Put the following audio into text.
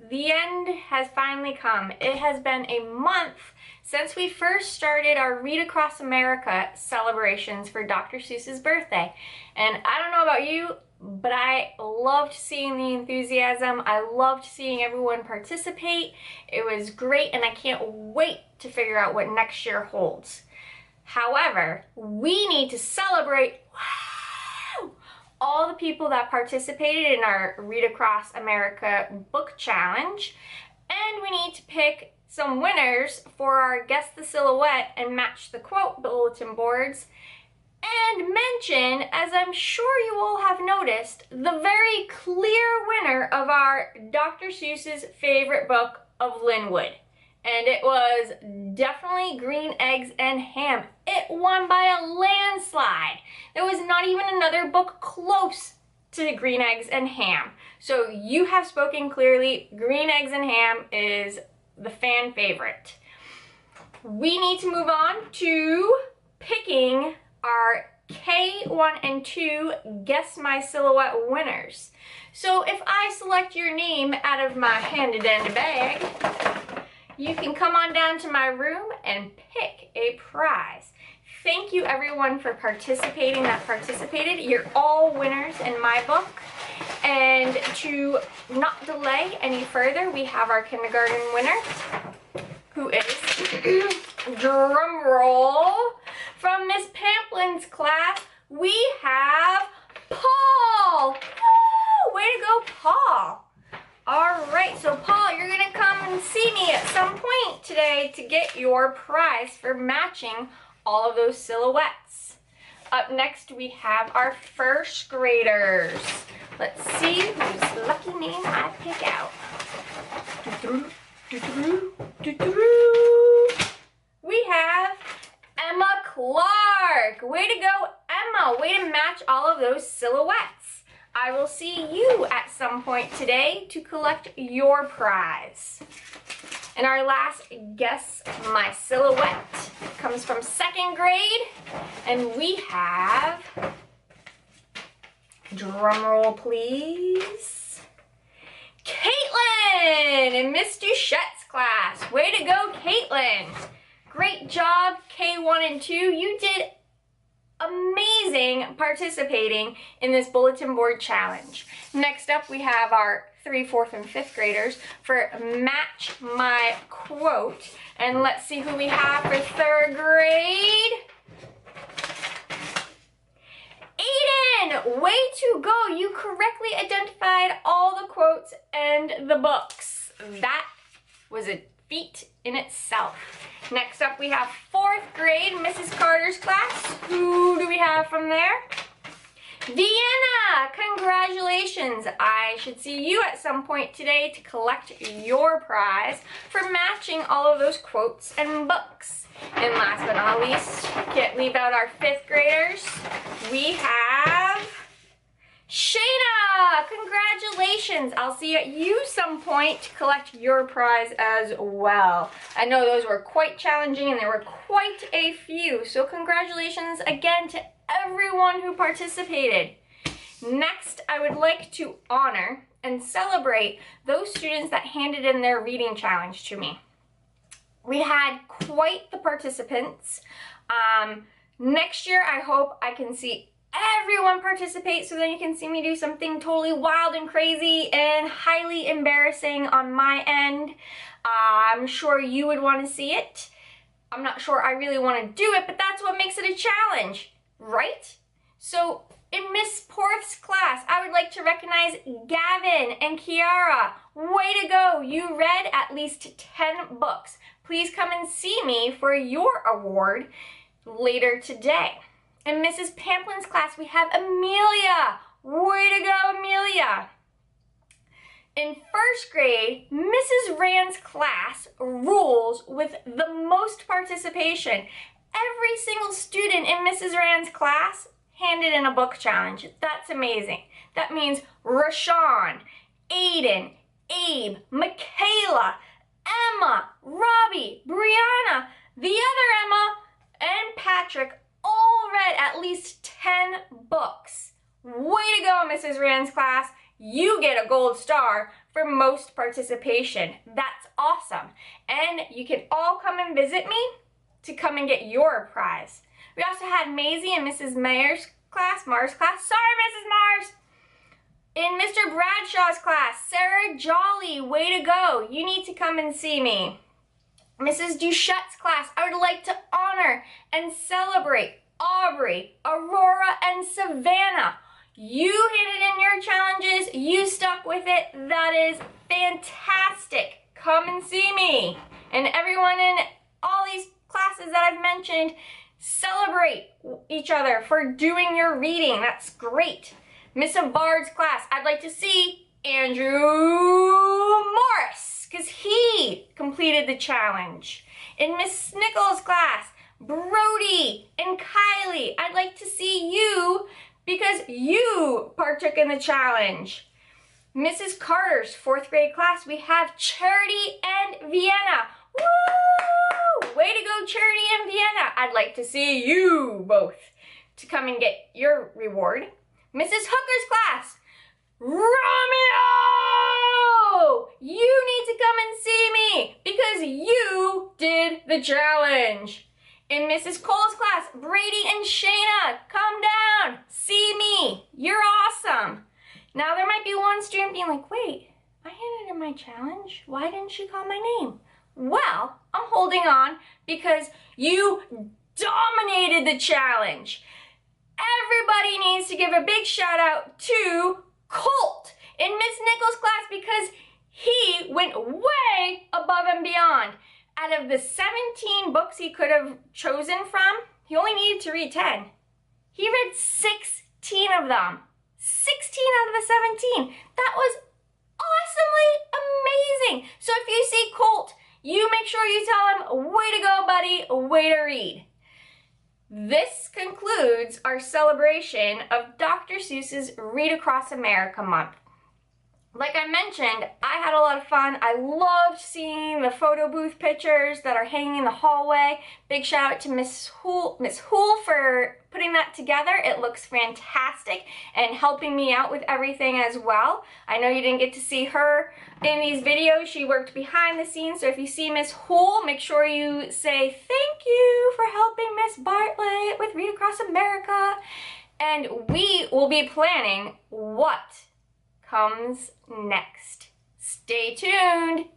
the end has finally come. It has been a month since we first started our Read Across America celebrations for Dr. Seuss's birthday. And I don't know about you, but I loved seeing the enthusiasm. I loved seeing everyone participate. It was great, and I can't wait to figure out what next year holds. However, we need to celebrate all the people that participated in our Read Across America book challenge, and we need to pick some winners for our Guess the Silhouette and Match the Quote bulletin boards, and mention, as I'm sure you all have noticed, the very clear winner of our Dr. Seuss's favorite book of Linwood. And it was definitely Green Eggs and Ham. It won by a landslide. There was not even another book close to Green Eggs and Ham. So you have spoken clearly. Green Eggs and Ham is the fan favorite. We need to move on to picking our K1 and 2 Guess My Silhouette winners. So if I select your name out of my handy dandy bag, you can come on down to my room and pick a prize. Thank you everyone for participating that participated. You're all winners in my book. And to not delay any further, we have our kindergarten winner, who is, drum roll, from Miss Pamplin's class, we have Paul. Woo! Way to go, Paul. All right, so Paul, you're gonna come and see me at some point today to get your prize for matching all of those silhouettes. Up next, we have our first graders. Let's see whose lucky name I pick out. We have Emma Clark. Way to go, Emma. Way to match all of those silhouettes. I will see you at some point today to collect your prize. And our last Guess My Silhouette comes from 2nd grade, and we have, drum roll please, Caitlin in Miss Duchette's class. Way to go, Caitlin. Great job, K1 and 2. You did amazing participating in this bulletin board challenge. Next up, we have our 3rd, 4th, and 5th graders for Match My Quote. And let's see who we have for 3rd grade. Aiden, way to go. You correctly identified all the quotes and the books. That was a feat in itself. Next up, we have 4th grade, Mrs. Carter's class. Who do we have from there? Deanna, congratulations. I should see you at some point today to collect your prize for matching all of those quotes and books. And last but not least, can't leave out our 5th graders. We have Shayna, congratulations. I'll see you at some point to collect your prize as well. I know those were quite challenging and there were quite a few, so congratulations again to everyone who participated. Next, I would like to honor and celebrate those students that handed in their reading challenge to me. We had quite the participants. Next year, I hope I can see everyone participate, so then you can see me do something totally wild and crazy and highly embarrassing on my end. I'm sure you would want to see it. I'm not sure I really want to do it, but that's what makes it a challenge, right? So in Miss Porth's class, I would like to recognize Gavin and Kiara. Way to go. You read at least 10 books. Please come and see me for your award later today. In Mrs. Pamplin's class, we have Amelia. Way to go, Amelia. In 1st grade, Mrs. Rand's class rules with the most participation. Every single student in Mrs. Rand's class handed in a book challenge. That's amazing. That means Rashawn, Aiden, Abe, Michaela, Emma, Robbie, Brianna, the other Emma, and Patrick all read at least 10 books. Way to go, Mrs. Rand's class. You get a gold star for most participation. That's awesome. And you can all come and visit me to come and get your prize. We also had Maisie and Mrs. Mars class. Sorry, Mrs. Mars. In Mr. Bradshaw's class, Sarah Jolly, way to go. You need to come and see me. Mrs. Duchette's class, I would like to honor and celebrate Aubrey, Aurora, and Savannah. You hit it in your challenges. You stuck with it. That is fantastic. Come and see me. And everyone in all these classes that I've mentioned, celebrate each other for doing your reading. That's great. Miss Bard's class, I'd like to see Andrew Morris, because he completed the challenge. In Miss Nichols' class, Brody and Kylie, I'd like to see you because you partook in the challenge. Mrs. Carter's 4th grade class, we have Charity and Vienna. Woo! Way to go, Charity and Vienna. I'd like to see you both to come and get your reward. Mrs. Hooker's class, Romeo! You need to come and see me because you did the challenge. In Mrs. Cole's class, Brady and Shayna, come down, see me. You're awesome. Now there might be one student being like, wait, I handed in my challenge. Why didn't she call my name? Well, I'm holding on because you dominated the challenge. Everybody needs to give a big shout out to Colt in Miss Nichols' class because he went way above and beyond. Out of the 17 books he could have chosen from, he only needed to read 10. He read 16 of them. 16 out of the 17. That was awesomely amazing. So if you see Colt, you make sure you tell him, way to go, buddy, way to read. This concludes our celebration of Dr. Seuss's Read Across America Month. Like I mentioned, I had a lot of fun. I loved seeing the photo booth pictures that are hanging in the hallway. Big shout out to Miss Hool for putting that together. It looks fantastic and helping me out with everything as well. I know you didn't get to see her in these videos. She worked behind the scenes, so if you see Miss Hool, make sure you say thank you for helping Miss Bartlett with Read Across America. And we will be planning what comes next. Stay tuned.